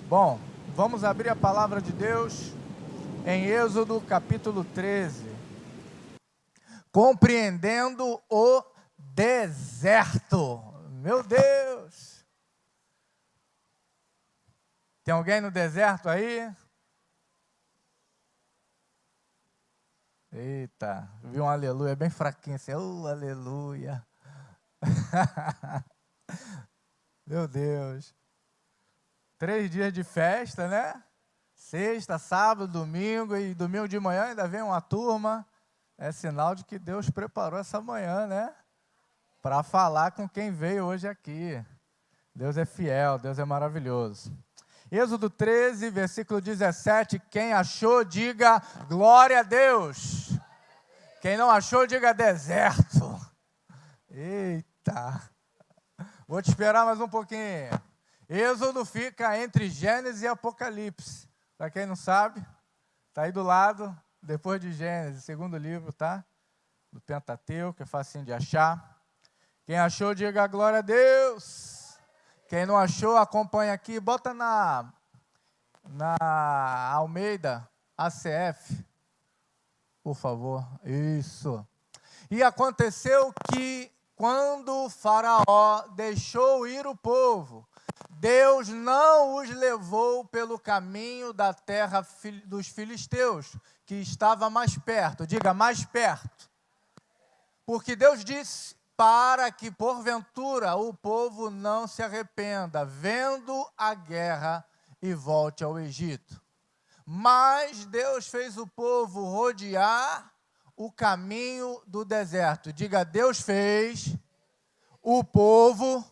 Bom, vamos abrir a palavra de Deus em Êxodo capítulo 13. Compreendendo o deserto. Meu Deus! Tem alguém no deserto aí? Eita, vi um aleluia bem fraquinho assim. Oh, aleluia! Meu Deus! 3 dias de festa, né? Sexta, sábado, domingo e domingo de manhã ainda vem uma turma. É sinal de que Deus preparou essa manhã, né? Para falar com quem veio hoje aqui. Deus é fiel, Deus é maravilhoso. Êxodo 13, versículo 17. Quem achou, diga glória a Deus. Quem não achou, diga deserto. Eita. Vou te esperar mais um pouquinho. Êxodo fica entre Gênesis e Apocalipse. Para quem não sabe, está aí do lado, depois de Gênesis, segundo livro, tá? Do Pentateuco, é facinho de achar. Quem achou, diga glória a Deus. Quem não achou, acompanha aqui. Bota na Almeida ACF, por favor. Isso. E aconteceu que, quando o Faraó deixou ir o povo, Deus não os levou pelo caminho da terra dos filisteus, que estava mais perto. Diga, mais perto. Porque Deus disse: para que, porventura, o povo não se arrependa, vendo a guerra, e volte ao Egito. Mas Deus fez o povo rodear o caminho do deserto. Diga, Deus fez o povo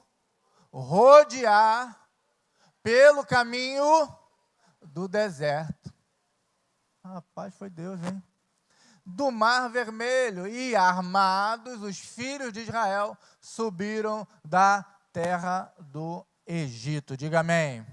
rodear pelo caminho do deserto. Rapaz, foi Deus, hein? Do Mar Vermelho, e armados os filhos de Israel subiram da terra do Egito. Diga amém.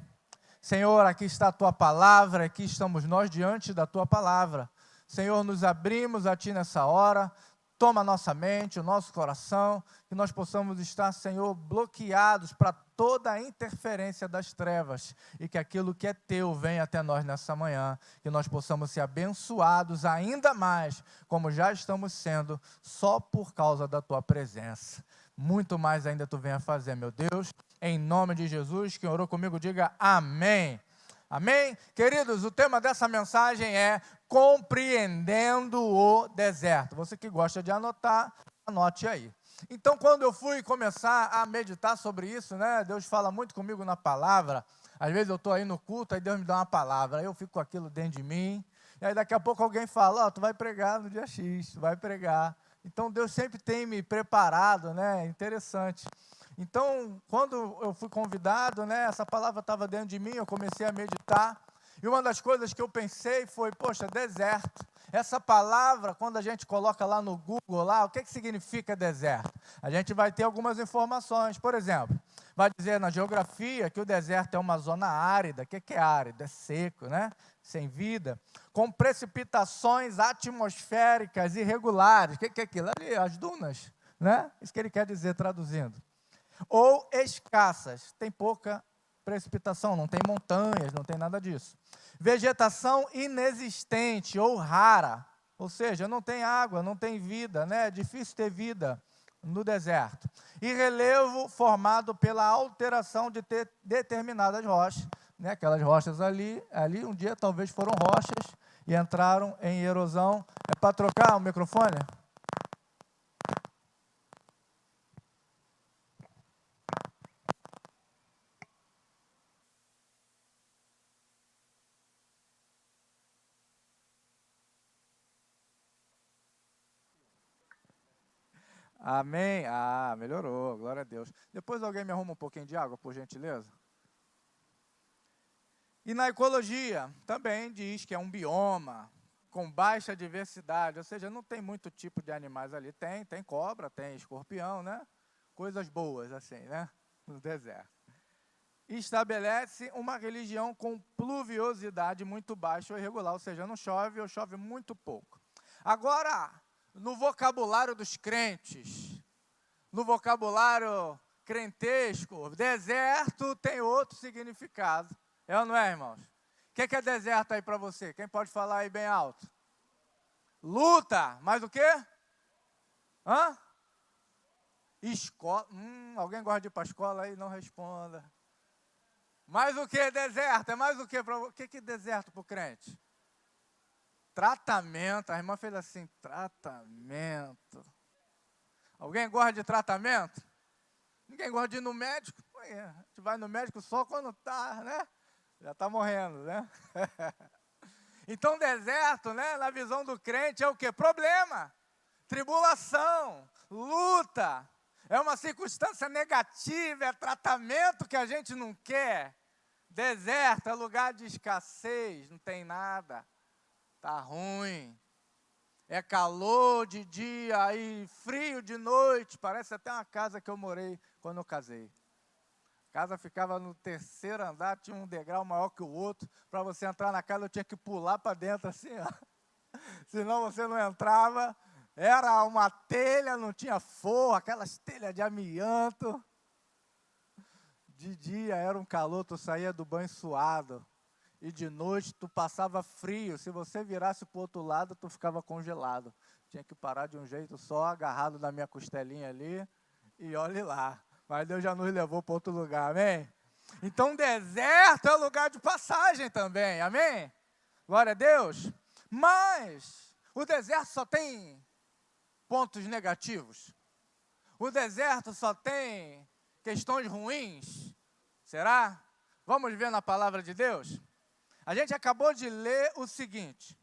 Senhor, aqui está a tua palavra, aqui estamos nós diante da tua palavra. Senhor, nos abrimos a ti nessa hora. Toma a nossa mente, o nosso coração, que nós possamos estar, Senhor, bloqueados para toda a interferência das trevas, e que aquilo que é teu venha até nós nessa manhã, que nós possamos ser abençoados ainda mais, como já estamos sendo, só por causa da tua presença. Muito mais ainda tu venha fazer, meu Deus, em nome de Jesus. Quem orou comigo, diga amém. Amém? Queridos, o tema dessa mensagem é compreendendo o deserto. Você que gosta de anotar, anote aí. Então, quando eu fui começar a meditar sobre isso, né, Deus fala muito comigo na palavra. Às vezes eu estou aí no culto, aí Deus me dá uma palavra, aí eu fico com aquilo dentro de mim, e aí daqui a pouco alguém fala, tu vai pregar no dia X, tu vai pregar. Então, Deus sempre tem me preparado, né, interessante. Então, quando eu fui convidado, né, essa palavra estava dentro de mim, eu comecei a meditar, e uma das coisas que eu pensei foi, poxa, deserto. Essa palavra, quando a gente coloca lá no Google, lá, o que significa deserto? A gente vai ter algumas informações. Por exemplo, vai dizer na geografia que o deserto é uma zona árida. O que é árido? É seco, né? Sem vida, com precipitações atmosféricas irregulares. O que é aquilo? Ali, as dunas, né? Isso que ele quer dizer traduzindo. Ou escassas, tem pouca precipitação, não tem montanhas, não tem nada disso. Vegetação inexistente ou rara, ou seja, não tem água, não tem vida, né? É difícil ter vida no deserto. E relevo formado pela alteração de determinadas rochas, né? Aquelas rochas ali um dia talvez foram rochas e entraram em erosão. É para trocar o microfone? Amém? Ah, melhorou, glória a Deus. Depois alguém me arruma um pouquinho de água, por gentileza? E na ecologia, também diz que é um bioma com baixa diversidade, ou seja, não tem muito tipo de animais ali. Tem cobra, tem escorpião, né? Coisas boas, assim, né? No deserto. E estabelece uma religião com pluviosidade muito baixa ou irregular, ou seja, não chove ou chove muito pouco. Agora, no vocabulário dos crentes, no vocabulário crentesco, deserto tem outro significado. É ou não é, irmãos? O que é deserto aí para você? Quem pode falar aí bem alto? Luta. Mais o quê? Hã? Escola. Alguém gosta de ir para a escola aí? Não responda. Mais o que deserto? É mais o que? O que é deserto para o crente? Tratamento. A irmã fez assim, tratamento. Alguém gosta de tratamento? Ninguém gosta de ir no médico? A gente vai no médico só quando está, né? Já está morrendo, né? Então, deserto, né, na visão do crente, é o quê? Problema, tribulação, luta. É uma circunstância negativa, é tratamento que a gente não quer. Deserto é lugar de escassez, não tem nada. Está ruim. É calor de dia e frio de noite. Parece até uma casa que eu morei quando eu casei. A casa ficava no terceiro andar, tinha um degrau maior que o outro. Para você entrar na casa, eu tinha que pular para dentro assim, ó. Senão você não entrava. Era uma telha, não tinha forro, aquelas telhas de amianto. De dia era um calor, tu saía do banho suado. E de noite tu passava frio. Se você virasse para o outro lado, tu ficava congelado. Tinha que parar de um jeito só, agarrado na minha costelinha ali. E olhe lá. Mas Deus já nos levou para outro lugar, amém? Então, deserto é lugar de passagem também, amém? Glória a Deus. Mas o deserto só tem pontos negativos. O deserto só tem questões ruins. Será? Vamos ver na palavra de Deus? A gente acabou de ler o seguinte,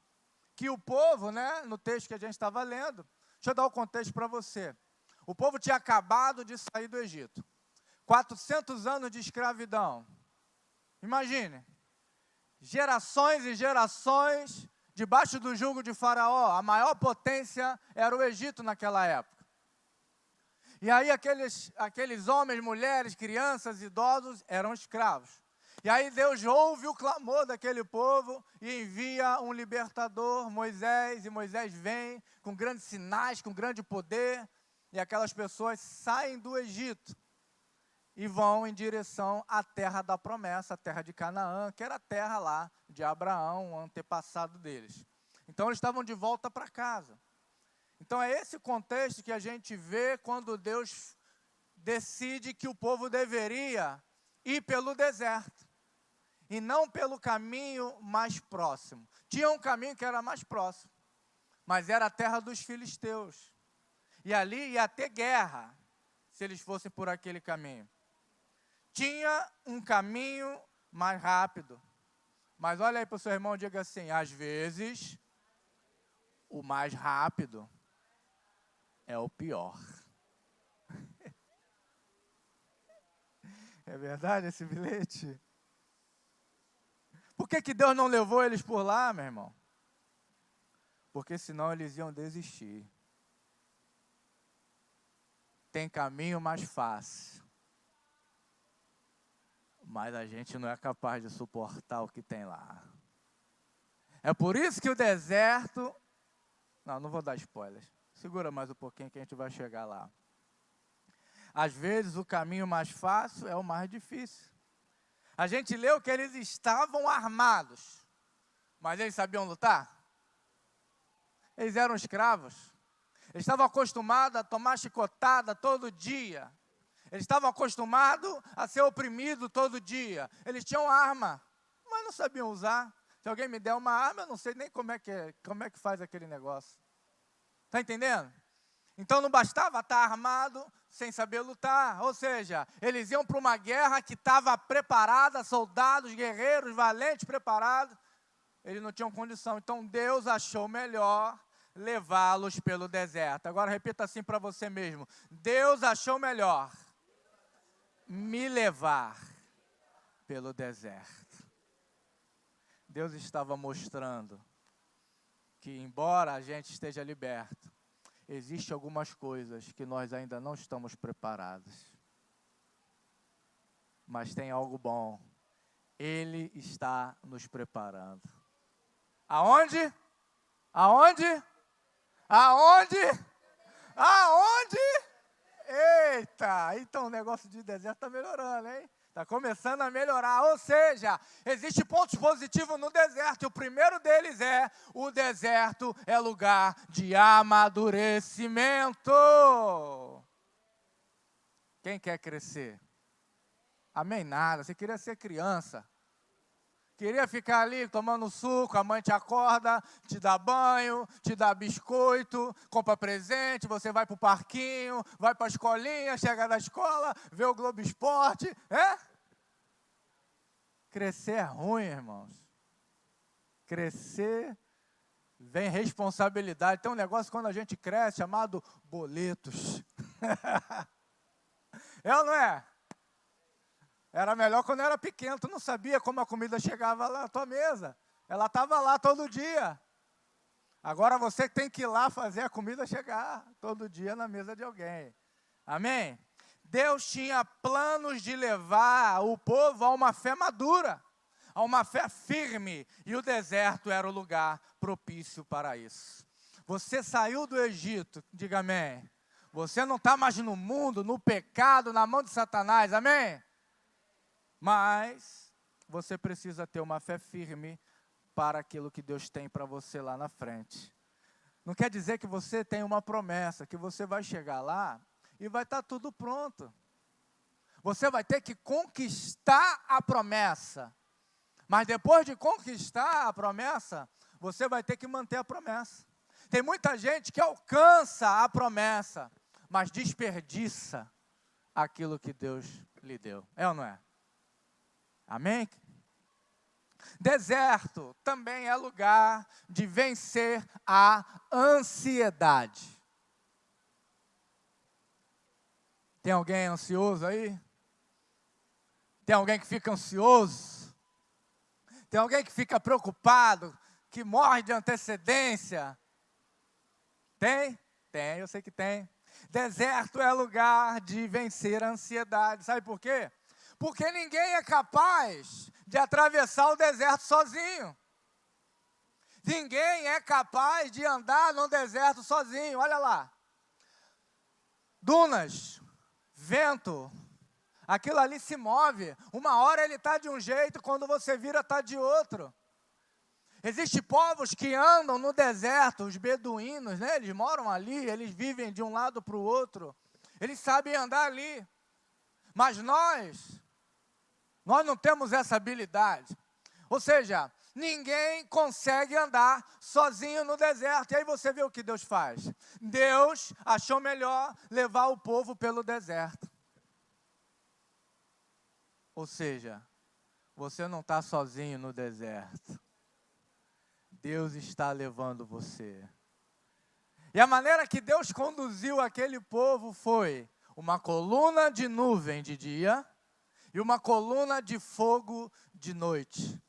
que o povo, né, no texto que a gente estava lendo, deixa eu dar o contexto para você. O povo tinha acabado de sair do Egito. 400 anos de escravidão. Imagine, gerações e gerações debaixo do jugo de Faraó. A maior potência era o Egito naquela época. E aí aqueles homens, mulheres, crianças, idosos eram escravos. E aí Deus ouve o clamor daquele povo e envia um libertador, Moisés, e Moisés vem com grandes sinais, com grande poder, e aquelas pessoas saem do Egito e vão em direção à terra da promessa, a terra de Canaã, que era a terra lá de Abraão, o antepassado deles. Então eles estavam de volta para casa. Então é esse contexto que a gente vê quando Deus decide que o povo deveria ir pelo deserto e não pelo caminho mais próximo. Tinha um caminho que era mais próximo, mas era a terra dos filisteus. E ali ia ter guerra, se eles fossem por aquele caminho. Tinha um caminho mais rápido. Mas olha aí para o seu irmão e diga assim, às vezes, o mais rápido é o pior. É verdade esse bilhete? Por que Deus não levou eles por lá, meu irmão? Porque senão eles iam desistir. Tem caminho mais fácil. Mas a gente não é capaz de suportar o que tem lá. É por isso que o deserto... Não vou dar spoilers. Segura mais um pouquinho que a gente vai chegar lá. Às vezes o caminho mais fácil é o mais difícil. A gente leu que eles estavam armados. Mas eles sabiam lutar? Eles eram escravos. Eles estavam acostumados a tomar chicotada todo dia. Eles estavam acostumados a ser oprimidos todo dia. Eles tinham arma, mas não sabiam usar. Se alguém me der uma arma, eu não sei nem como é que faz aquele negócio. Está entendendo? Então não bastava estar armado sem saber lutar. Ou seja, eles iam para uma guerra que estava preparada, soldados, guerreiros, valentes, preparados. Eles não tinham condição. Então Deus achou melhor levá-los pelo deserto. Agora repita assim para você mesmo. Deus achou melhor me levar pelo deserto. Deus estava mostrando que, embora a gente esteja liberto, existem algumas coisas que nós ainda não estamos preparados. Mas tem algo bom. Ele está nos preparando. Aonde? Aonde? Aonde? Aonde? Eita! Então o negócio de deserto está melhorando, hein? Está começando a melhorar. Ou seja, existem pontos positivos no deserto. E o primeiro deles é: o deserto é lugar de amadurecimento. Quem quer crescer? Amém? Nada. Você queria ser criança. Queria ficar ali tomando suco, a mãe te acorda, te dá banho, te dá biscoito, compra presente, você vai para o parquinho, vai para a escolinha, chega da escola, vê o Globo Esporte, Crescer é ruim, irmãos. Crescer vem responsabilidade. Tem um negócio quando a gente cresce chamado boletos. É ou não é? Era melhor quando era pequeno, tu não sabia como a comida chegava lá na tua mesa. Ela estava lá todo dia. Agora você tem que ir lá fazer a comida chegar todo dia na mesa de alguém. Amém? Deus tinha planos de levar o povo a uma fé madura, a uma fé firme. E o deserto era o lugar propício para isso. Você saiu do Egito, diga amém. Você não está mais no mundo, no pecado, na mão de Satanás, amém? Mas você precisa ter uma fé firme para aquilo que Deus tem para você lá na frente. Não quer dizer que você tem uma promessa, que você vai chegar lá e vai estar tudo pronto. Você vai ter que conquistar a promessa. Mas depois de conquistar a promessa, você vai ter que manter a promessa. Tem muita gente que alcança a promessa, mas desperdiça aquilo que Deus lhe deu. É ou não é? Amém? Deserto também é lugar de vencer a ansiedade. Tem alguém ansioso aí? Tem alguém que fica ansioso? Tem alguém que fica preocupado, que morre de antecedência? Tem? Tem, eu sei que tem. Deserto é lugar de vencer a ansiedade. Sabe por quê? Porque ninguém é capaz de atravessar o deserto sozinho. Ninguém é capaz de andar no deserto sozinho. Olha lá. Dunas, vento, aquilo ali se move. Uma hora ele está de um jeito, quando você vira está de outro. Existem povos que andam no deserto, os beduínos, né? Eles moram ali, eles vivem de um lado para o outro. Eles sabem andar ali. Mas nós não temos essa habilidade. Ou seja, ninguém consegue andar sozinho no deserto. E aí você vê o que Deus faz. Deus achou melhor levar o povo pelo deserto. Ou seja, você não está sozinho no deserto. Deus está levando você. E a maneira que Deus conduziu aquele povo foi uma coluna de nuvem de dia e uma coluna de fogo de noite.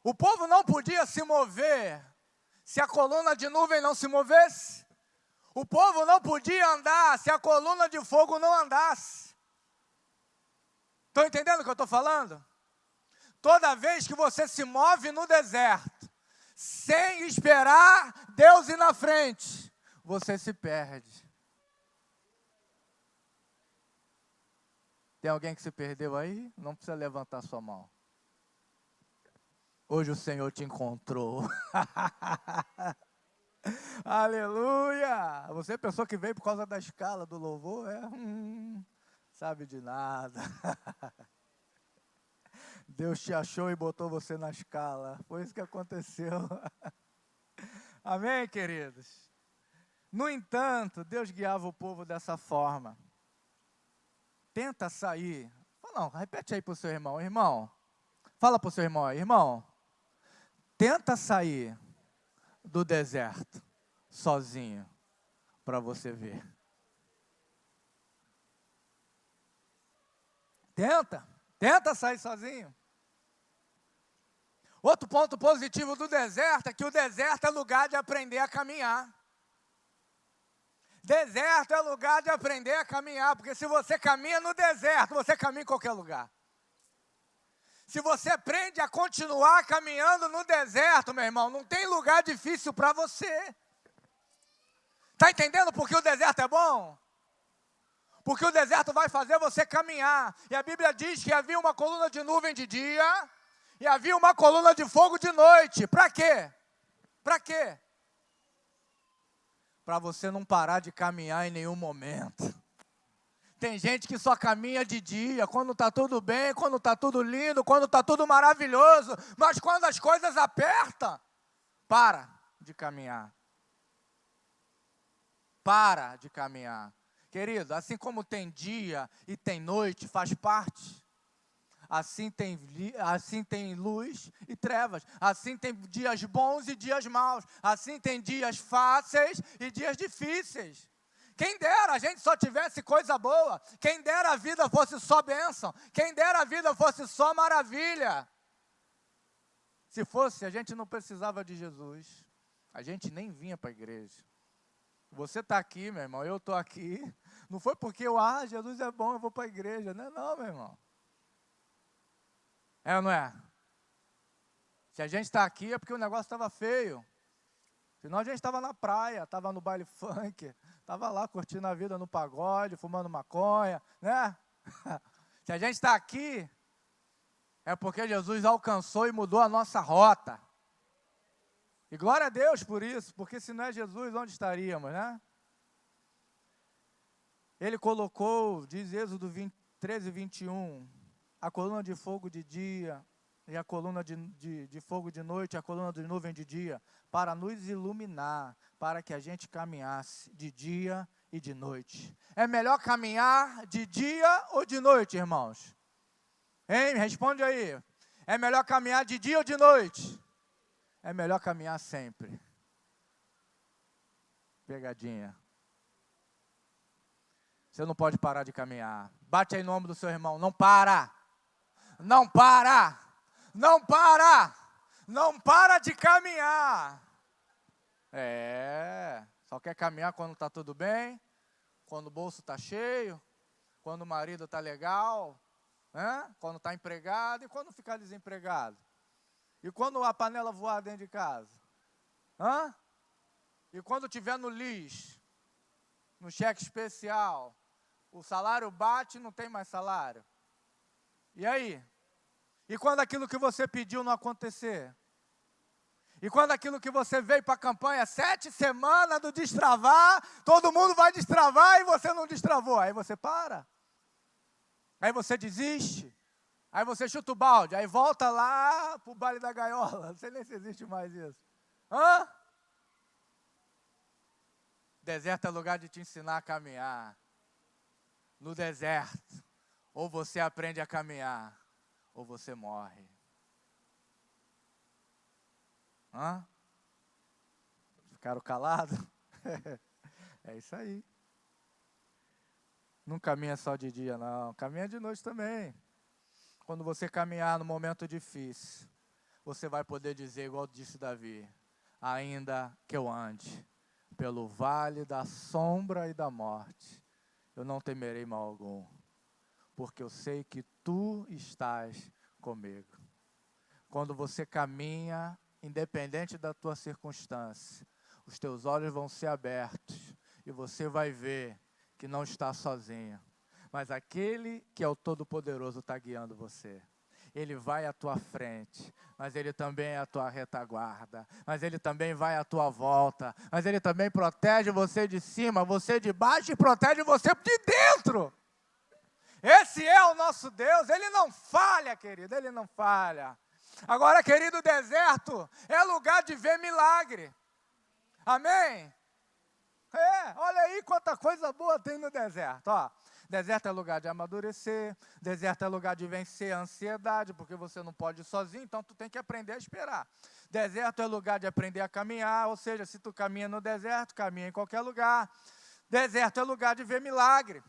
O povo não podia se mover se a coluna de nuvem não se movesse. O povo não podia andar se a coluna de fogo não andasse. Estão entendendo o que eu estou falando? Toda vez que você se move no deserto, sem esperar Deus ir na frente, você se perde. Tem alguém que se perdeu aí? Não precisa levantar sua mão. Hoje o Senhor te encontrou. Aleluia! Você pensou que veio por causa da escala do louvor? Sabe de nada. Deus te achou e botou você na escala. Foi isso que aconteceu. Amém, queridos? No entanto, Deus guiava o povo dessa forma. Tenta sair. Não, repete aí para o seu irmão. Irmão, fala para o seu irmão aí. Irmão, tenta sair do deserto sozinho para você ver. Tenta sair sozinho. Outro ponto positivo do deserto é que o deserto é lugar de aprender a caminhar. Deserto é lugar de aprender a caminhar, porque se você caminha no deserto, você caminha em qualquer lugar. Se você aprende a continuar caminhando no deserto, meu irmão, não tem lugar difícil para você. Está entendendo por que o deserto é bom? Porque o deserto vai fazer você caminhar. E a Bíblia diz que havia uma coluna de nuvem de dia e havia uma coluna de fogo de noite. Para quê? Para quê? Para você não parar de caminhar em nenhum momento. Tem gente que só caminha de dia, quando está tudo bem, quando está tudo lindo, quando está tudo maravilhoso. Mas quando as coisas apertam, para de caminhar. Para de caminhar. Querido, assim como tem dia e tem noite, faz parte. Assim tem luz e trevas. Assim tem dias bons e dias maus. Assim tem dias fáceis e dias difíceis. Quem dera a gente só tivesse coisa boa. Quem dera a vida fosse só bênção. Quem dera a vida fosse só maravilha. Se fosse, a gente não precisava de Jesus. A gente nem vinha para a igreja. Você está aqui, meu irmão, eu estou aqui. Não foi porque Jesus é bom, eu vou para a igreja. Não é não, meu irmão. É ou não é? Se a gente está aqui é porque o negócio estava feio. Senão a gente estava na praia, estava no baile funk, estava lá curtindo a vida no pagode, fumando maconha, né? Se a gente está aqui, é porque Jesus alcançou e mudou a nossa rota. E glória a Deus por isso, porque se não é Jesus, onde estaríamos, né? Ele colocou, diz Êxodo 13, 21, a coluna de fogo de dia e a coluna de fogo de noite, a coluna de nuvem de dia, para nos iluminar, para que a gente caminhasse de dia e de noite. É melhor caminhar de dia ou de noite, irmãos? Hein? Responde aí. É melhor caminhar de dia ou de noite? É melhor caminhar sempre. Pegadinha. Você não pode parar de caminhar. Bate aí no ombro do seu irmão. Não para. Não para. Não para. Não para de caminhar. Só quer caminhar quando está tudo bem, quando o bolso está cheio, quando o marido está legal, né? Quando está empregado e quando ficar desempregado. E quando a panela voar dentro de casa? E quando tiver no lixo, no cheque especial, o salário bate e não tem mais salário. E aí? E quando aquilo que você pediu não acontecer? E quando aquilo que você veio para a campanha, 7 semanas do destravar, todo mundo vai destravar e você não destravou. Aí você para. Aí você desiste. Aí você chuta o balde, aí volta lá para o baile da gaiola. Não sei nem se existe mais isso. Deserto é lugar de te ensinar a caminhar. No deserto, ou você aprende a caminhar, ou você morre. Ficaram calados? É isso aí. Não caminha só de dia, não. Caminha de noite também. Quando você caminhar no momento difícil, você vai poder dizer, igual disse Davi, ainda que eu ande pelo vale da sombra e da morte, eu não temerei mal algum, porque eu sei que tu estás comigo. Quando você caminha, independente da tua circunstância, os teus olhos vão ser abertos e você vai ver que não está sozinho. Mas aquele que é o Todo-Poderoso está guiando você. Ele vai à tua frente, mas Ele também é a tua retaguarda, mas Ele também vai à tua volta, mas Ele também protege você de cima, você de baixo e protege você de dentro. Esse é o nosso Deus, Ele não falha, querido, Ele não falha. Agora, querido, o deserto é lugar de ver milagre. Amém? Olha aí quanta coisa boa tem no deserto, ó. Deserto é lugar de amadurecer, deserto é lugar de vencer a ansiedade, porque você não pode ir sozinho, então tu tem que aprender a esperar. Deserto é lugar de aprender a caminhar, ou seja, se tu caminha no deserto, caminha em qualquer lugar. Deserto é lugar de ver milagre.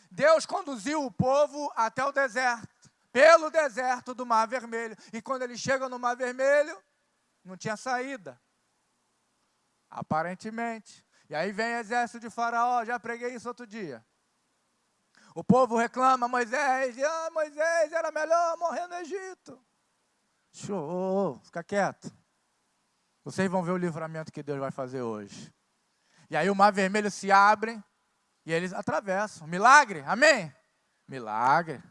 Deus conduziu o povo até o deserto, pelo deserto do Mar Vermelho, e quando eles chegam no Mar Vermelho, não tinha saída, aparentemente. E aí vem o exército de Faraó, já preguei isso outro dia. O povo reclama, Moisés, era melhor morrer no Egito. Show, fica quieto. Vocês vão ver o livramento que Deus vai fazer hoje. E aí o Mar Vermelho se abre, E eles atravessam. Milagre, amém? Milagre.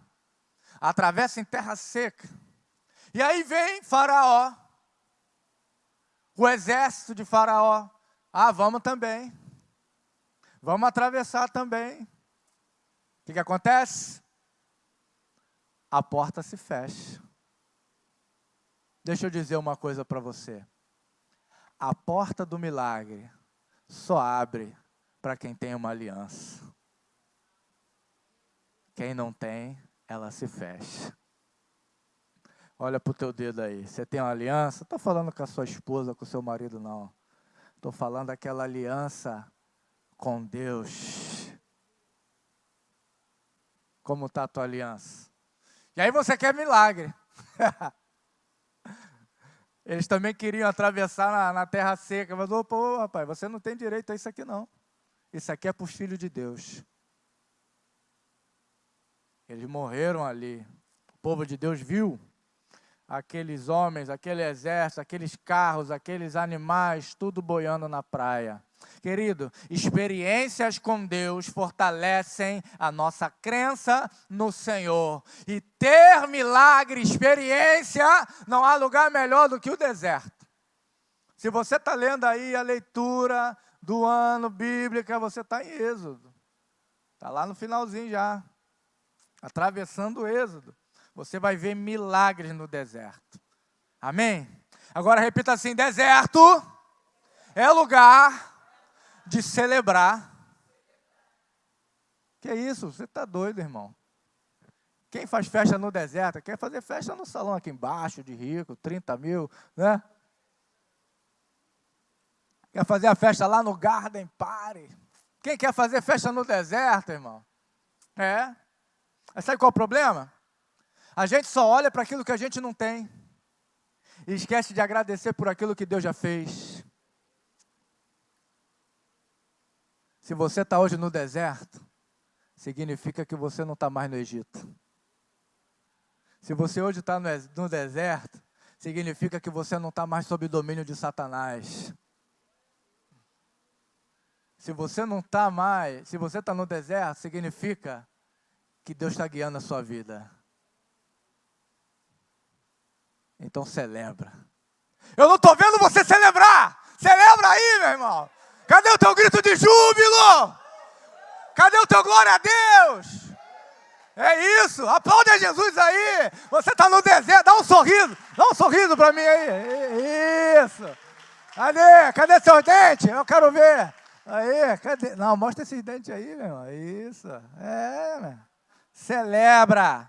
Atravessa em terra seca. E aí vem Faraó, o exército de Faraó. Ah, vamos também. Vamos atravessar também. O que acontece? A porta se fecha. Deixa eu dizer uma coisa para você. A porta do milagre só abre para quem tem uma aliança. Quem não tem, ela se fecha. Olha para o teu dedo aí. Você tem uma aliança? Estou falando com a sua esposa, com o seu marido, não. Estou falando daquela aliança com Deus. Como está a tua aliança? E aí você quer milagre. Eles também queriam atravessar na terra seca. Mas, pô, rapaz, você não tem direito a isso aqui não. Isso aqui é para os filhos de Deus. Eles morreram ali. O povo de Deus viu aqueles homens, aquele exército, aqueles carros, aqueles animais, tudo boiando na praia. Querido, experiências com Deus fortalecem a nossa crença no Senhor. E ter milagre, experiência, não há lugar melhor do que o deserto. Se você está lendo aí a leitura do ano bíblica, você está em Êxodo. Está lá no finalzinho já, atravessando o Êxodo. Você vai ver milagres no deserto. Amém? Agora repita assim: deserto é lugar de celebrar. Que isso? Você está doido, irmão? Quem faz festa no deserto quer fazer festa no salão aqui embaixo, de rico, 30 mil, né? Quer fazer a festa lá no Garden Party. Quem quer fazer festa no deserto, irmão? Mas sabe qual é o problema? A gente só olha para aquilo que a gente não tem e esquece de agradecer por aquilo que Deus já fez. Se você está hoje no deserto, significa que você não está mais no Egito. Se você hoje está no deserto, significa que você não está mais sob o domínio de Satanás. Se você não está mais, se você está no deserto, significa que Deus está guiando a sua vida. Então celebra. Eu não estou vendo você celebrar. Celebra aí, meu irmão. Cadê o teu grito de júbilo? Cadê o teu glória a Deus? É isso. Aplaude a Jesus aí. Você está no deserto. Dá um sorriso. Dá um sorriso para mim aí. Isso. Cadê seus dentes? Eu quero ver. Aí, cadê? Não, mostra esses dentes aí, meu irmão. Isso. Meu. Celebra.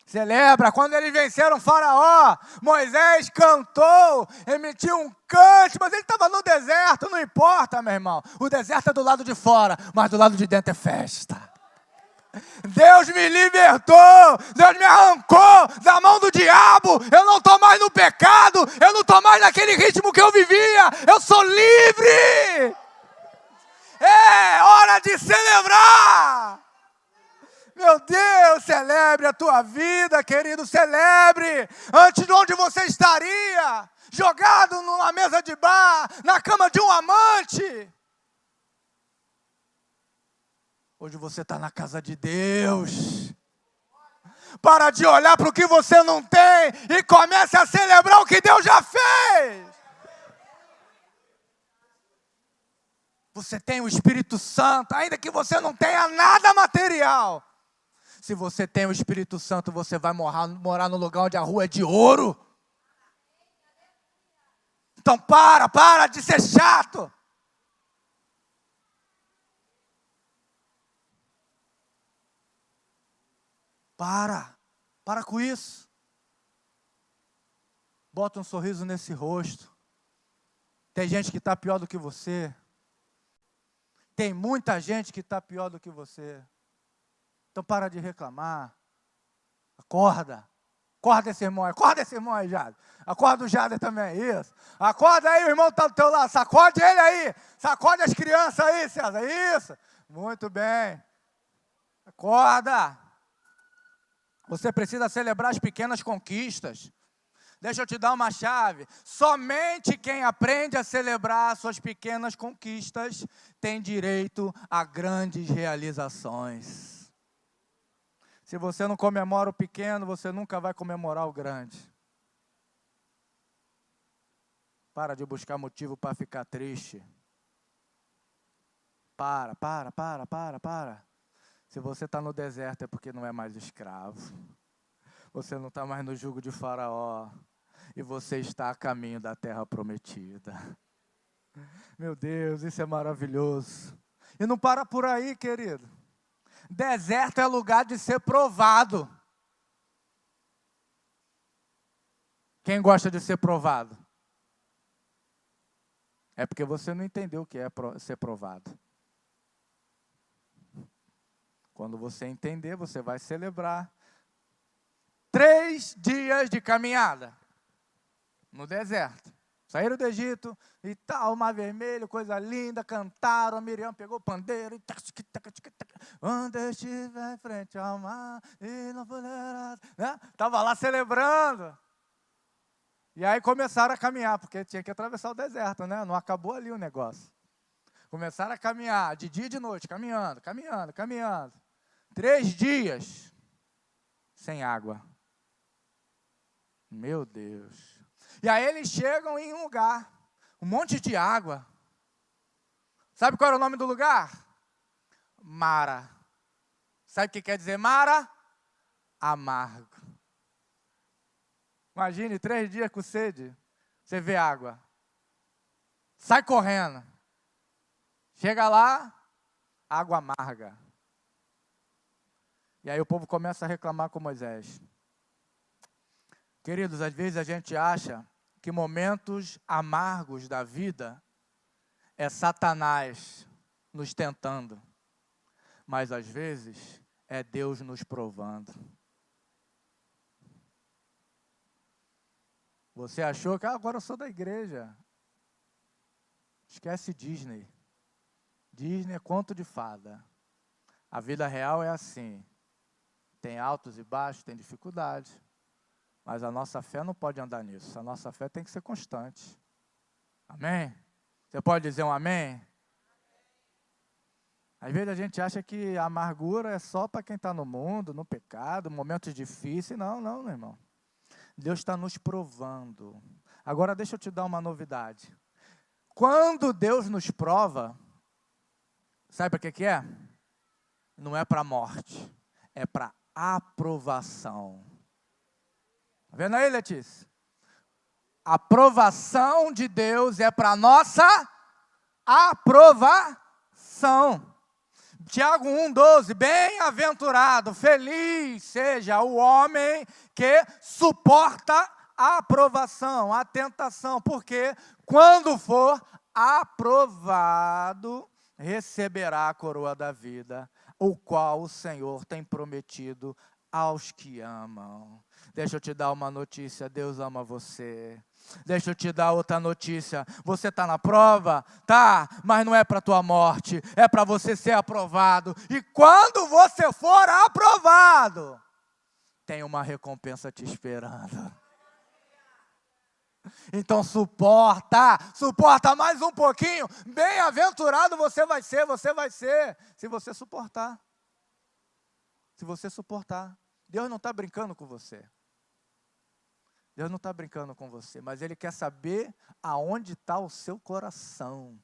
Celebra. Quando eles venceram Faraó, Moisés cantou, emitiu um cante, mas ele estava no deserto, não importa, meu irmão. O deserto é do lado de fora, mas do lado de dentro é festa. Deus me libertou, Deus me arrancou da mão do diabo. Eu não estou mais no pecado, eu não estou mais naquele ritmo que eu vivia. Eu sou livre. É hora de celebrar. Meu Deus, celebre a tua vida, querido, celebre. Antes de onde você estaria? Jogado numa mesa de bar, na cama de um amante. Hoje você está na casa de Deus. Para de olhar para o que você não tem e comece a celebrar o que Deus já fez. Você tem o Espírito Santo, ainda que você não tenha nada material. Se você tem o Espírito Santo, você vai morar no lugar onde a rua é de ouro. Então para de ser chato. Para com isso. Bota um sorriso nesse rosto. Tem gente que está pior do que você. Tem muita gente que está pior do que você. Então para de reclamar. Acorda. Acorda esse irmão aí, Jader. Acorda o Jader também, isso. Acorda aí, o irmão está do teu lado. Sacode ele aí. Sacode as crianças aí, César. Isso. Muito bem. Acorda. Você precisa celebrar as pequenas conquistas. Deixa eu te dar uma chave. Somente quem aprende a celebrar suas pequenas conquistas tem direito a grandes realizações. Se você não comemora o pequeno, você nunca vai comemorar o grande. Para de buscar motivo para ficar triste. Para. Se você está no deserto é porque não é mais escravo. Você não está mais no jugo de Faraó. E você está a caminho da terra prometida. Meu Deus, isso é maravilhoso. E não para por aí, querido. Deserto é lugar de ser provado. Quem gosta de ser provado? É porque você não entendeu o que é ser provado. Quando você entender, você vai celebrar 3 dias de caminhada no deserto. Saíram do Egito e tal, Mar Vermelho, coisa linda, cantaram, a Miriam pegou o pandeiro e onde estiver em frente ao mar e não poderá, né? Estava lá celebrando. E aí começaram a caminhar, porque tinha que atravessar o deserto, né? Não acabou ali o negócio. Começaram a caminhar, de dia e de noite, caminhando. 3 dias sem água. Meu Deus. E aí eles chegam em um lugar, um monte de água. Sabe qual era o nome do lugar? Mara. Sabe o que quer dizer Mara? Amargo. Imagine 3 dias com sede, você vê água. Sai correndo. Chega lá, água amarga. E aí o povo começa a reclamar com Moisés. Queridos, às vezes a gente acha que momentos amargos da vida é Satanás nos tentando. Mas às vezes é Deus nos provando. Você achou que agora eu sou da igreja. Esquece Disney. Disney é conto de fada. A vida real é assim. Tem altos e baixos, tem dificuldade. Mas a nossa fé não pode andar nisso. A nossa fé tem que ser constante. Amém? Você pode dizer um amém? Às vezes a gente acha que a amargura é só para quem está no mundo, no pecado, momentos difíceis. Não, meu irmão. Deus está nos provando. Agora deixa eu te dar uma novidade. Quando Deus nos prova, sabe para que é? Não é para a morte, é para aprovação. Está vendo aí, Letícia? A aprovação de Deus é para a nossa aprovação. Tiago 1,12, bem-aventurado, feliz seja o homem que suporta a aprovação, a tentação, porque quando for aprovado, receberá a coroa da vida, o qual o Senhor tem prometido aos que amam. Deixa eu te dar uma notícia, Deus ama você. Deixa eu te dar outra notícia, você está na prova? Tá, mas não é para a tua morte, é para você ser aprovado. E quando você for aprovado, tem uma recompensa te esperando. Então suporta mais um pouquinho, bem-aventurado você vai ser, se você suportar. Se você suportar. Deus não está brincando com você. Deus não está brincando com você, mas Ele quer saber aonde está o seu coração.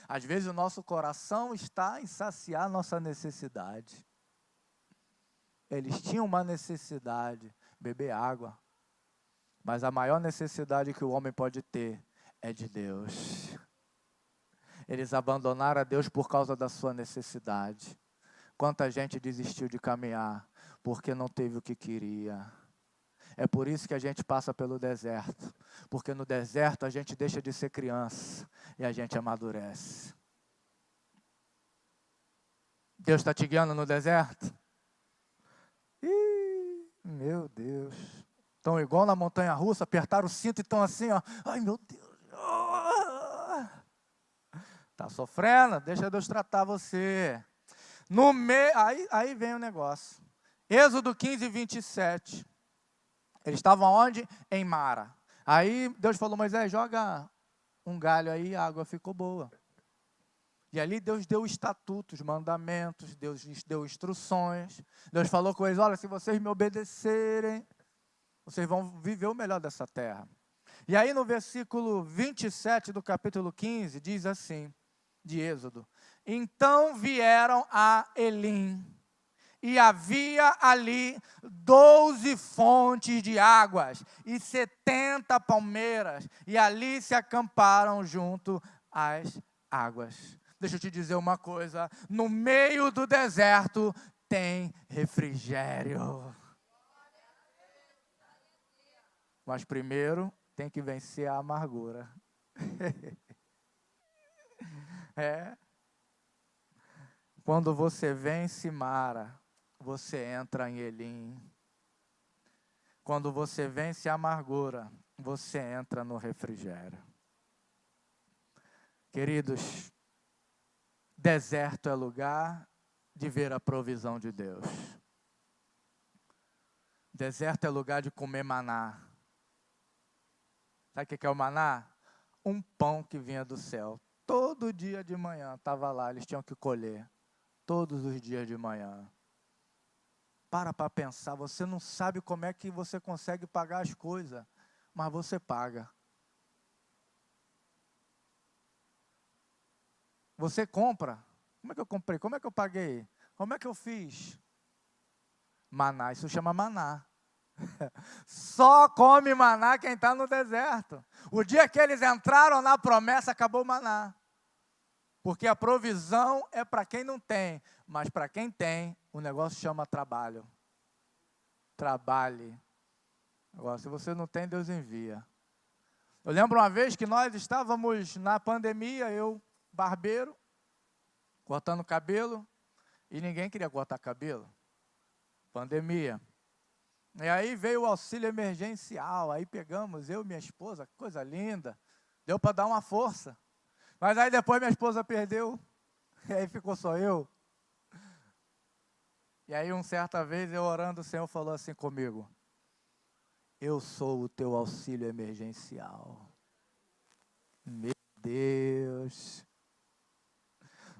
Às vezes o nosso coração está em saciar nossa necessidade. Eles tinham uma necessidade, beber água. Mas a maior necessidade que o homem pode ter é de Deus. Eles abandonaram a Deus por causa da sua necessidade. Quanta gente desistiu de caminhar porque não teve o que queria. É por isso que a gente passa pelo deserto. Porque no deserto a gente deixa de ser criança e a gente amadurece. Deus está te guiando no deserto? Ih, meu Deus. Estão igual na montanha-russa, apertaram o cinto e estão assim, ó. Ai, meu Deus. Está sofrendo? Deixa Deus tratar você. Aí vem o negócio. Êxodo 15, 27. Eles estavam onde? Em Mara. Aí Deus falou, Moisés, joga um galho aí, a água ficou boa. E ali Deus deu estatutos, mandamentos, Deus lhes deu instruções. Deus falou com eles, olha, se vocês me obedecerem, vocês vão viver o melhor dessa terra. E aí no versículo 27 do capítulo 15, diz assim, de Êxodo, então vieram a Elim, e havia ali 12 fontes de águas, e 70 palmeiras, e ali se acamparam junto às águas. Deixa eu te dizer uma coisa, no meio do deserto tem refrigério. Mas primeiro tem que vencer a amargura. Quando você vence Mara, você entra em Elim. Quando você vence a amargura, você entra no refrigério. Queridos, deserto é lugar de ver a provisão de Deus. Deserto é lugar de comer maná. Sabe o que é o maná? Um pão que vinha do céu. Todo dia de manhã estava lá, eles tinham que colher. Todos os dias de manhã. Para pensar, você não sabe como é que você consegue pagar as coisas, mas você paga. Você compra. Como é que eu comprei? Como é que eu paguei? Como é que eu fiz? Maná, isso chama maná. Só come maná quem está no deserto. O dia que eles entraram na promessa, acabou o maná. Porque a provisão é para quem não tem, mas para quem tem, o negócio chama trabalho. Trabalhe. Agora, se você não tem, Deus envia. Eu lembro uma vez que nós estávamos na pandemia, eu, barbeiro, cortando cabelo, e ninguém queria cortar cabelo. Pandemia. E aí veio o auxílio emergencial, aí pegamos, eu e minha esposa, coisa linda, deu para dar uma força. Mas aí depois minha esposa perdeu, e aí ficou só eu. E aí certa vez eu orando, o Senhor falou assim comigo, eu sou o teu auxílio emergencial. Meu Deus.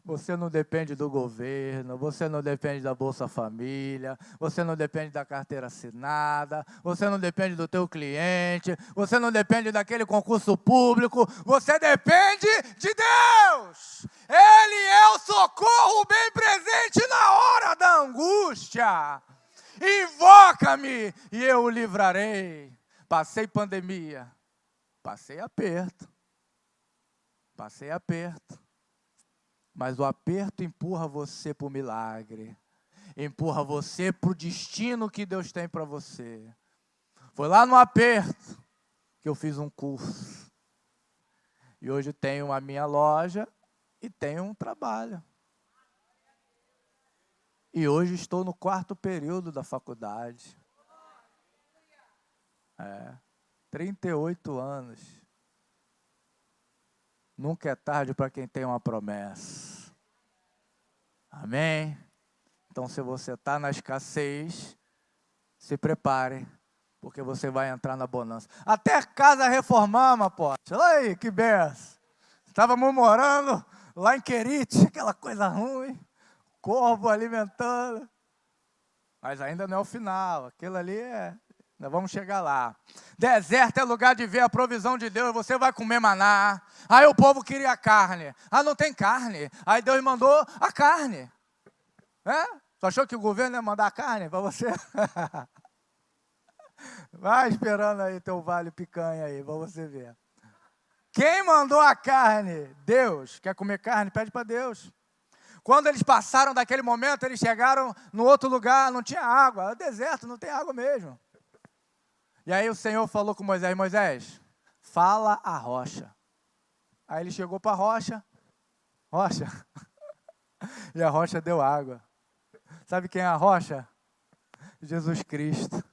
Você não depende do governo, você não depende da Bolsa Família, você não depende da carteira assinada, você não depende do teu cliente, você não depende daquele concurso público, você depende de Deus! Ele é o socorro bem presente na hora da angústia. Invoca-me e eu o livrarei. Passei pandemia, passei aperto. Mas o aperto empurra você para o milagre. Empurra você para o destino que Deus tem para você. Foi lá no aperto que eu fiz um curso. E hoje tenho a minha loja e tenho um trabalho. E hoje estou no 4º período da faculdade. 38 anos. Nunca é tarde para quem tem uma promessa. Amém? Então, se você está na escassez, se prepare, porque você vai entrar na bonança. Até casa reformamos, apóstolo. Olha aí, que benção. Estávamos morando lá em Querite, aquela coisa ruim, corvo alimentando. Mas ainda não é o final, aquilo ali nós vamos chegar lá. Deserto é lugar de ver a provisão de Deus. Você vai comer maná. Aí o povo queria carne. Ah, não tem carne. Aí Deus mandou a carne. Você achou que o governo ia mandar a carne para você? Vai esperando aí teu vale picanha aí, para você ver. Quem mandou a carne? Deus. Quer comer carne? Pede para Deus. Quando eles passaram daquele momento, eles chegaram no outro lugar, não tinha água. É deserto, não tem água mesmo. E aí o Senhor falou com Moisés, Moisés, fala a rocha. Aí ele chegou para a rocha, e a rocha deu água. Sabe quem é a rocha? Jesus Cristo.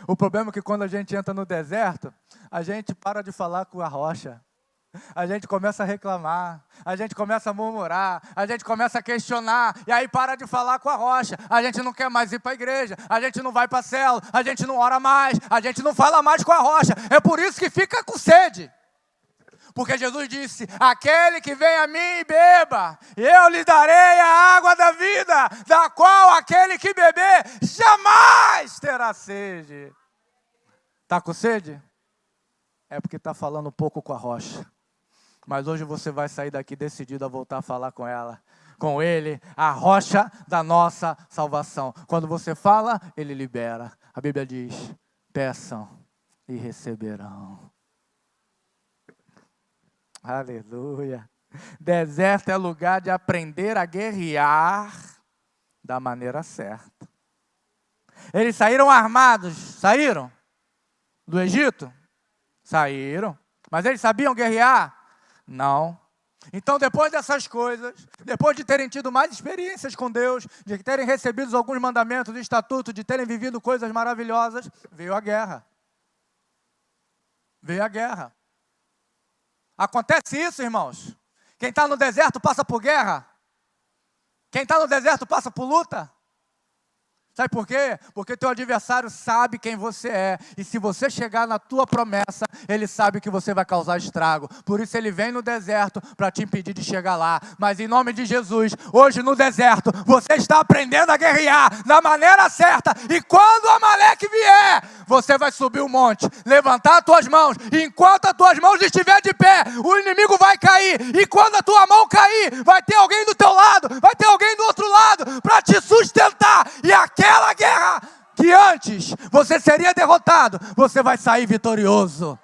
O problema é que quando a gente entra no deserto, a gente para de falar com a rocha. A gente começa a reclamar, a gente começa a murmurar, a gente começa a questionar, e aí para de falar com a rocha. A gente não quer mais ir para a igreja, a gente não vai para a célula, a gente não ora mais, a gente não fala mais com a rocha. É por isso que fica com sede. Porque Jesus disse: aquele que vem a mim e beba, eu lhe darei a água da vida, da qual aquele que beber jamais terá sede. Está com sede? É porque está falando um pouco com a rocha. Mas hoje você vai sair daqui decidido a voltar a falar com ela. Com ele, a rocha da nossa salvação. Quando você fala, ele libera. A Bíblia diz: peçam e receberão. Aleluia. Deserto é lugar de aprender a guerrear da maneira certa. Eles saíram armados. Saíram do Egito? Saíram. Mas eles sabiam guerrear? Não. Então, depois dessas coisas, depois de terem tido mais experiências com Deus, de terem recebido alguns mandamentos, estatutos, de terem vivido coisas maravilhosas, veio a guerra. Veio a guerra. Acontece isso, irmãos. Quem está no deserto passa por guerra. Quem está no deserto passa por luta. Sabe por quê? Porque teu adversário sabe quem você é. E se você chegar na tua promessa, ele sabe que você vai causar estrago. Por isso ele vem no deserto para te impedir de chegar lá. Mas em nome de Jesus, hoje no deserto, você está aprendendo a guerrear da maneira certa. E quando o Amaleque vier, você vai subir o monte, levantar as tuas mãos. E enquanto as tuas mãos estiverem de pé, o inimigo vai cair. E quando a tua mão cair, vai ter alguém do teu lado, vai ter alguém do outro lado para te sustentar. E aquela guerra que antes você seria derrotado, você vai sair vitorioso.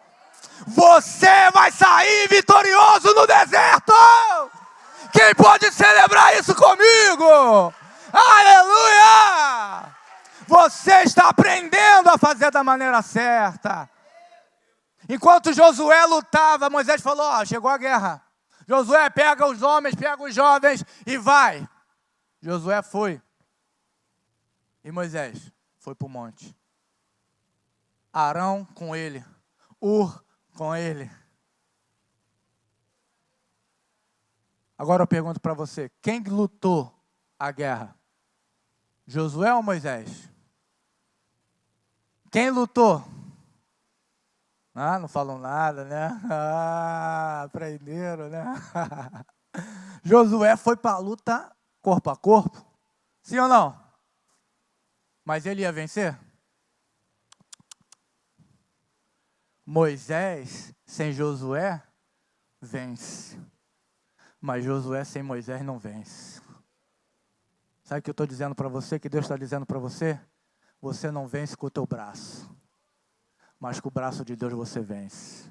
Você vai sair vitorioso no deserto. Quem pode celebrar isso comigo? Aleluia! Você está aprendendo a fazer da maneira certa. Enquanto Josué lutava, Moisés falou: ó, chegou a guerra. Josué, pega os homens, pega os jovens e vai. Josué foi. E Moisés foi para o monte. Arão com ele. Ur com ele. Agora eu pergunto para você: quem lutou a guerra? Josué ou Moisés? Quem lutou? Ah, não falam nada, né? Ah, aprenderam, né? Josué foi para a luta corpo a corpo. Sim ou não? Mas ele ia vencer? Moisés sem Josué vence. Mas Josué sem Moisés não vence. Sabe o que eu estou dizendo para você? Que Deus está dizendo para você? Você não vence com o teu braço. Mas com o braço de Deus você vence.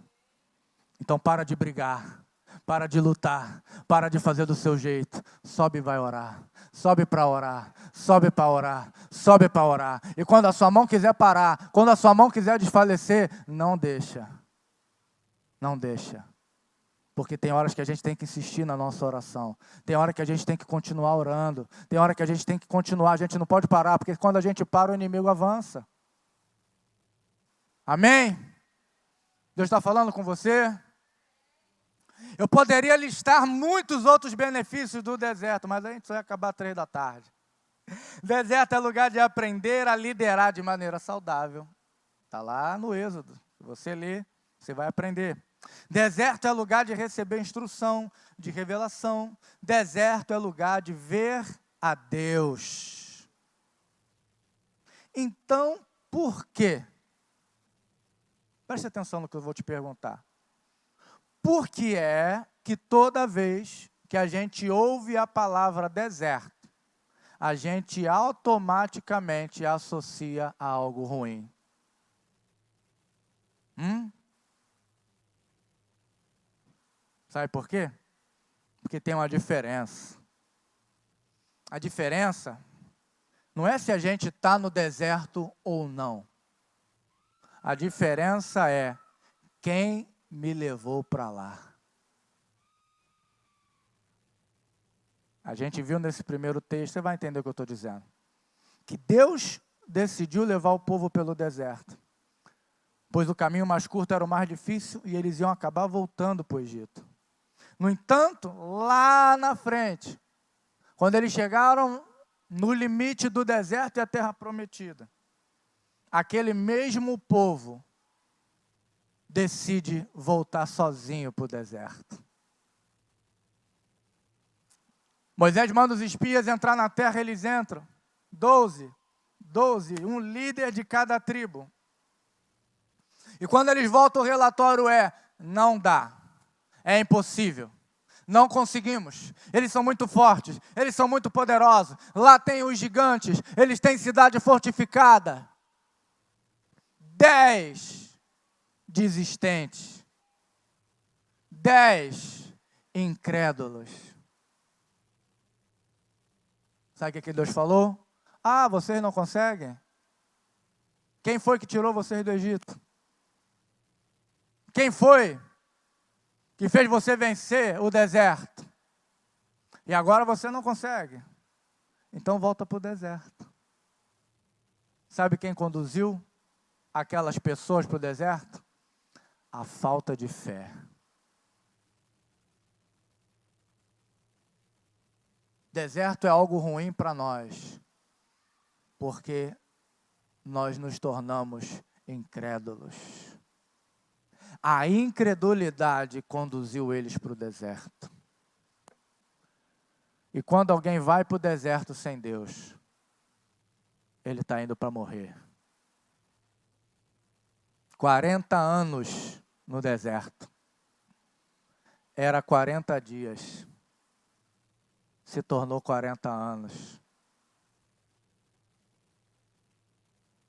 Então para de brigar. Para de lutar. Para de fazer do seu jeito. Sobe e vai orar. Sobe para orar. Sobe para orar. Sobe para orar. E quando a sua mão quiser parar, quando a sua mão quiser desfalecer, não deixa. Não deixa. Porque tem horas que a gente tem que insistir na nossa oração. Tem hora que a gente tem que continuar orando. Tem hora que a gente tem que continuar. A gente não pode parar, porque quando a gente para, o inimigo avança. Amém? Deus está falando com você? Eu poderia listar muitos outros benefícios do deserto, mas a gente só ia acabar 3 da tarde. Deserto é lugar de aprender a liderar de maneira saudável. Está lá no Êxodo. Se você ler, você vai aprender. Deserto é lugar de receber instrução, de revelação. Deserto é lugar de ver a Deus. Então, por quê? Preste atenção no que eu vou te perguntar. Por que é que toda vez que a gente ouve a palavra deserto, a gente automaticamente associa a algo ruim? Sabe por quê? Porque tem uma diferença. A diferença não é se a gente está no deserto ou não. A diferença é quem me levou para lá. A gente viu nesse primeiro texto, você vai entender o que eu estou dizendo. Que Deus decidiu levar o povo pelo deserto. pois o caminho mais curto era o mais difícil e eles iam acabar voltando para o Egito. No entanto, lá na frente, quando eles chegaram no limite do deserto e a terra prometida, aquele mesmo povo decide voltar sozinho para o deserto. Moisés manda os espias entrar na terra, eles entram. 12, um líder de cada tribo. E quando eles voltam, o relatório é: não dá, é impossível, não conseguimos, eles são muito fortes, eles são muito poderosos, lá tem os gigantes, eles têm cidade fortificada. 10 desistentes, 10 incrédulos. Sabe o que Deus falou? Ah, vocês não conseguem? Quem foi que tirou vocês do Egito? Quem foi que fez você vencer o deserto? E agora você não consegue. Então volta para o deserto. Sabe quem conduziu aquelas pessoas para o deserto? A falta de fé. Deserto é algo ruim para nós, porque nós nos tornamos incrédulos. A incredulidade conduziu eles para o deserto. E quando alguém vai para o deserto sem Deus, ele está indo para morrer. 40 anos no deserto. Era 40 dias. Se tornou 40 anos.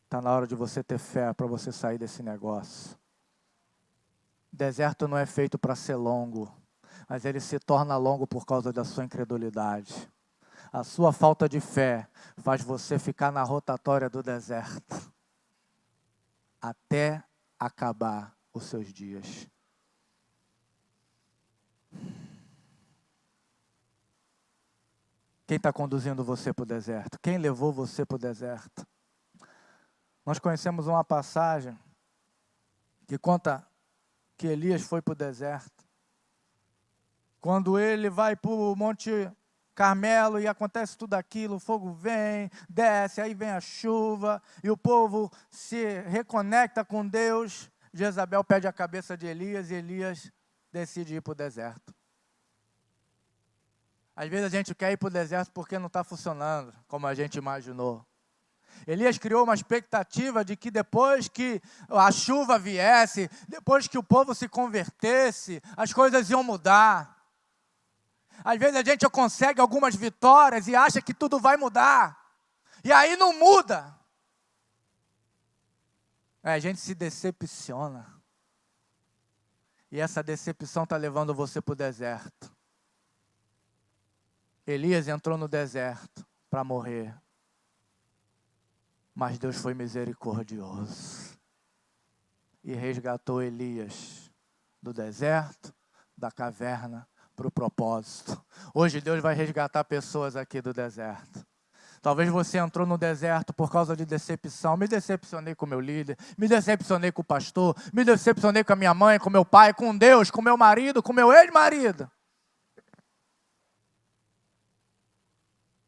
Está na hora de você ter fé para você sair desse negócio. Deserto não é feito para ser longo, mas ele se torna longo por causa da sua incredulidade. A sua falta de fé faz você ficar na rotatória do deserto, até acabar os seus dias. Quem está conduzindo você para o deserto? Quem levou você para o deserto? Nós conhecemos uma passagem que conta que Elias foi para o deserto. Quando ele vai para o Monte Carmelo e acontece tudo aquilo, o fogo vem, desce, aí vem a chuva, e o povo se reconecta com Deus. Jezabel pede a cabeça de Elias e Elias decide ir para o deserto. Às vezes a gente quer ir para o deserto porque não está funcionando como a gente imaginou. Elias criou uma expectativa de que depois que a chuva viesse, depois que o povo se convertesse, as coisas iam mudar. Às vezes a gente consegue algumas vitórias e acha que tudo vai mudar. E aí não muda. A gente se decepciona. E essa decepção está levando você para o deserto. Elias entrou no deserto para morrer. Mas Deus foi misericordioso. E resgatou Elias do deserto, da caverna, para o propósito. Hoje Deus vai resgatar pessoas aqui do deserto. Talvez você entrou no deserto por causa de decepção. Me decepcionei com o meu líder, me decepcionei com o pastor, me decepcionei com a minha mãe, com meu pai, com Deus, com meu marido, com meu ex-marido.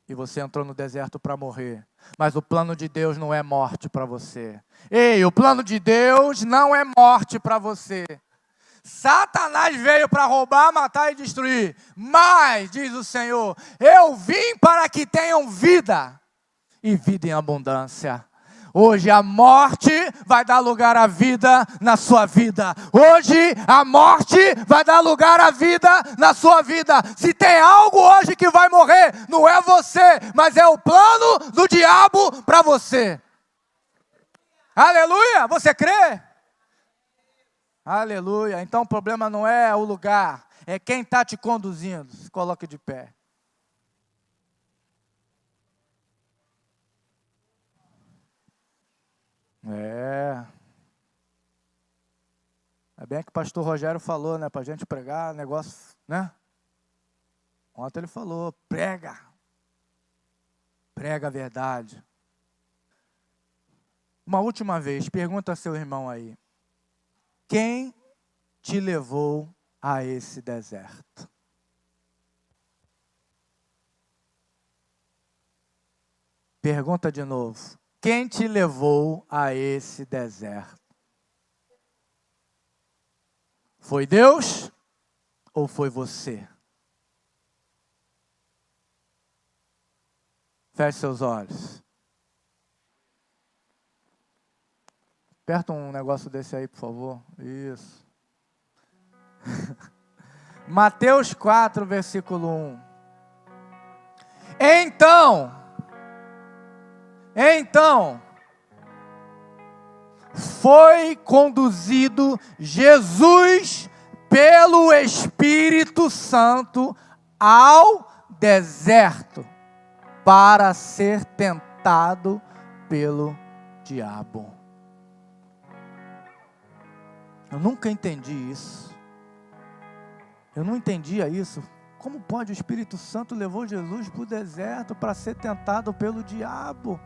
E você entrou no deserto para morrer. Mas o plano de Deus não é morte para você. Ei, o plano de Deus não é morte para você. Satanás veio para roubar, matar e destruir. Mas, diz o Senhor, eu vim para que tenham vida. E vida em abundância. Hoje a morte vai dar lugar à vida na sua vida. Hoje a morte vai dar lugar à vida na sua vida. Se tem algo hoje que vai morrer, não é você, mas é o plano do diabo para você. Aleluia! Você crê? Aleluia! Então o problema não é o lugar, é quem está te conduzindo. Se coloque de pé. É bem que o pastor Rogério falou, né? Para a gente pregar, negócio, né? Ontem ele falou, prega a verdade. Uma última vez, pergunta a seu irmão aí, Quem te levou a esse deserto? Pergunta de novo. Quem te levou a esse deserto? Foi Deus ou foi você? Feche seus olhos. Aperta um negócio desse aí, por favor. Isso. Mateus 4, versículo 1. Então, foi conduzido Jesus pelo Espírito Santo ao deserto para ser tentado pelo diabo. Eu nunca entendi isso. Eu não entendia isso. Como pode o Espírito Santo levou Jesus para o deserto para ser tentado pelo diabo?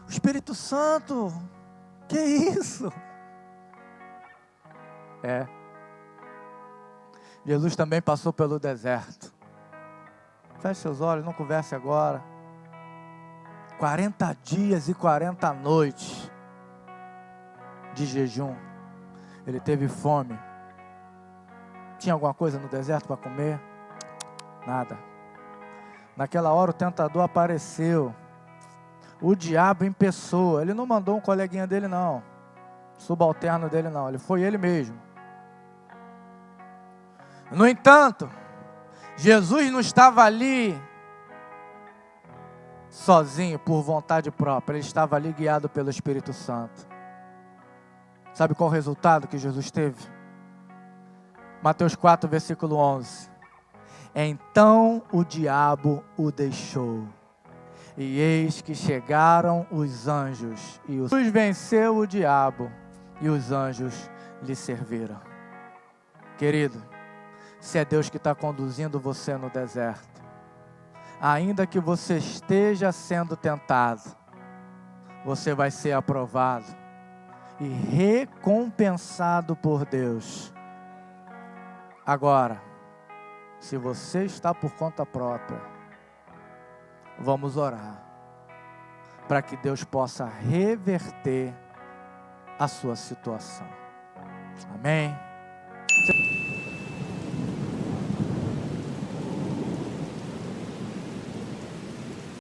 O Espírito Santo, que isso? Jesus também passou pelo deserto. Feche seus olhos, não converse agora. 40 dias e 40 noites de jejum. Ele teve fome. Tinha alguma coisa no deserto para comer? Nada. Naquela hora o tentador apareceu. O diabo em pessoa. Ele não mandou um coleguinha dele não. Subalterno dele não. Ele foi ele mesmo. No entanto, Jesus não estava ali sozinho por vontade própria. Ele estava ali guiado pelo Espírito Santo. Sabe qual o resultado que Jesus teve? Mateus 4, versículo 11. Então o diabo o deixou. E eis que chegaram os anjos. E Jesus venceu o diabo. E os anjos lhe serviram. Querido, se é Deus que está conduzindo você no deserto, ainda que você esteja sendo tentado, você vai ser aprovado e recompensado por Deus. Agora, se você está por conta própria, vamos orar para que Deus possa reverter a sua situação. Amém?